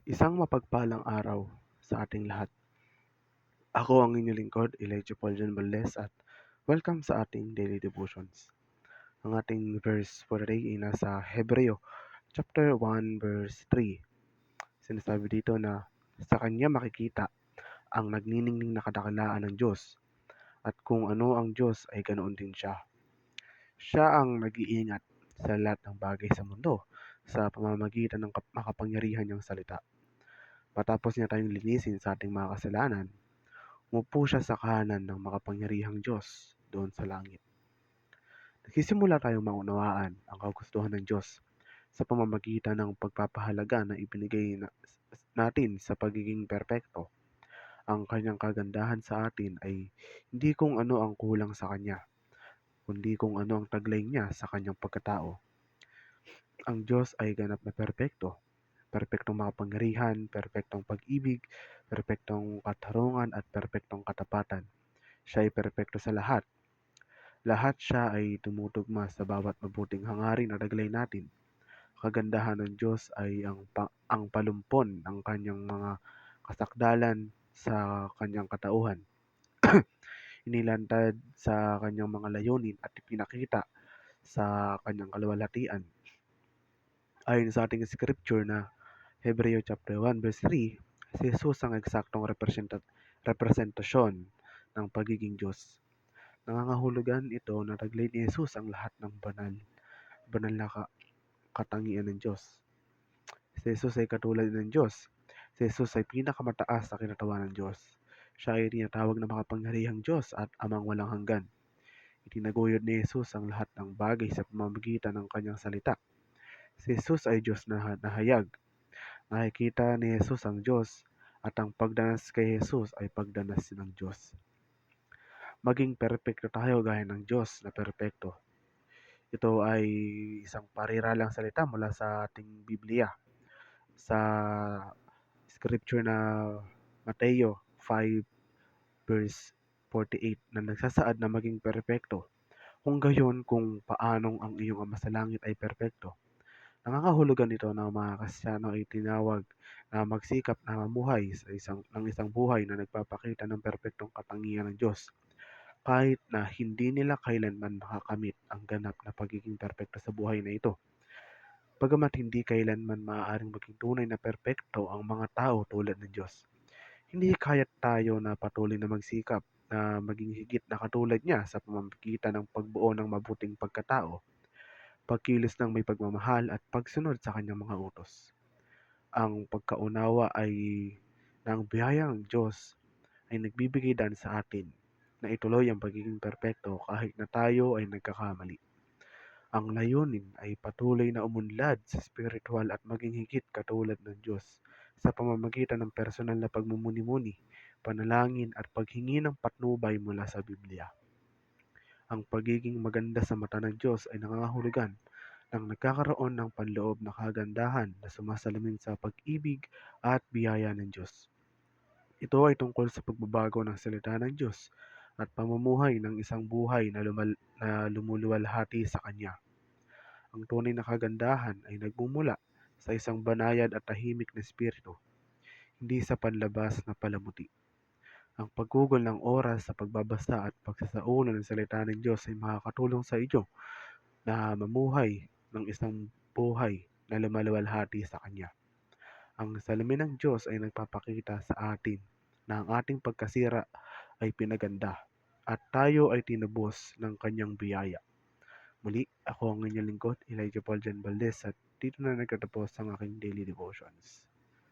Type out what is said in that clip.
Isang mapagpalang araw sa ating lahat. Ako ang inyong lingkod, Elijah Paul John Valdez at welcome sa ating daily devotions. Ang ating verse for today ay nasa Hebreo chapter 1 verse 3. Sinasabi dito na sa kanya makikita ang nagniningning na kadakilaan ng Diyos at kung ano ang Diyos ay ganoon din siya. Siya ang nag-iingat sa lahat ng bagay sa mundo sa pamamagitan ng makapangyarihan niyang salita. Matapos niya tayong linisin sa ating mga kasalanan, umupo siya sa kahanan ng makapangyarihang Diyos doon sa langit. Nagsisimula tayong maunawaan ang kagustuhan ng Diyos sa pamamagitan ng pagpapahalaga na ibinigay natin sa pagiging perpekto. Ang kanyang kagandahan sa atin ay hindi kung ano ang kulang sa kanya, kundi kung ano ang taglay niya sa kanyang pagkatao. Ang Diyos ay ganap na perpekto. Perpektong makapangyarihan, perpektong pag-ibig, perpektong katarungan at perpektong katapatan. Siya ay perpekto sa lahat. Lahat siya ay tumutugma sa bawat mabuting hangarin na taglay natin. Kagandahan ng Diyos ay ang palumpon ng kanyang mga kasakdalan sa kanyang katauhan. Inilantad sa kanyang mga layunin at ipinakita sa kanyang kaluwalhatian. Ayon sa ating scripture na Hebreo chapter 1 verse 3, si Jesus ang eksaktong representasyon ng pagiging Diyos. Nangangahulugan ito na taglay ni Jesus ang lahat ng banal na katangian ng Diyos. Si Jesus ay katulad ng Diyos. Si Jesus ay pinakamataas sa kinatawan ng Diyos. Siya ay tinatawag na makapangyarihang Diyos at amang walang hanggan. Itinaguyod ni Jesus ang lahat ng bagay sa pamamagitan ng kanyang salita. Si Jesus ay Diyos na nahayag. Nakikita ni Jesus ang Diyos at ang pagdanas kay Jesus ay pagdanas ng Diyos. Maging perpekto tayo gaya ng Diyos na perpekto. Ito ay isang pariralang salita mula sa ating Biblia. Sa scripture na Mateo 5 verse 48 na nagsasaad na maging perpekto. Kung gayon kung paanong ang iyong Ama sa langit ay perpekto. Nangangahulugan ito na mga Kristiyano ay tinawag na magsikap na mamuhay sa isang buhay na nagpapakita ng perpektong katangian ng Diyos, kahit na hindi nila kailanman makakamit ang ganap na pagiging perpekto sa buhay na ito. Bagamat hindi kailanman maaaring maging tunay na perpekto ang mga tao tulad ng Diyos, hindi kaya't tayo na patuloy na magsikap na maging higit na katulad niya sa pamamagitan ng pagbuo ng mabuting pagkatao, pagkilos ng may pagmamahal at pagsunod sa kanyang mga utos. Ang pagkaunawa ay ng biyaya ng Diyos ay nagbibigay daan sa atin na ituloy ang pagiging perpekto kahit na tayo ay nagkakamali. Ang layunin ay patuloy na umunlad sa spiritual at maging higit katulad ng Diyos sa pamamagitan ng personal na pagmumuni-muni, panalangin at paghingi ng patnubay mula sa Biblia. Ang pagiging maganda sa mata ng Diyos ay nangangahulugan ng nagkakaroon ng panloob na kagandahan na sumasalamin sa pag-ibig at biyaya ng Diyos. Ito ay tungkol sa pagbabago ng salita ng Diyos at pamumuhay ng isang buhay na lumuluwalhati sa Kanya. Ang tunay na kagandahan ay nagmumula sa isang banayad at tahimik na espiritu, hindi sa panlabas na palamuti. Ang paggugol ng oras sa pagbabasa at pagsasaulo ng salita ng Diyos ay makakatulong sa iyo na mamuhay ng isang buhay na lumaluwalhati sa Kanya. Ang salamin ng Diyos ay nagpapakita sa atin na ang ating pagkasira ay pinaganda at tayo ay tinubos ng Kanyang biyaya. Muli, ako ang inyong lingkod, Elijah Paul John Valdez at dito na nagtatapos ang aking daily devotions.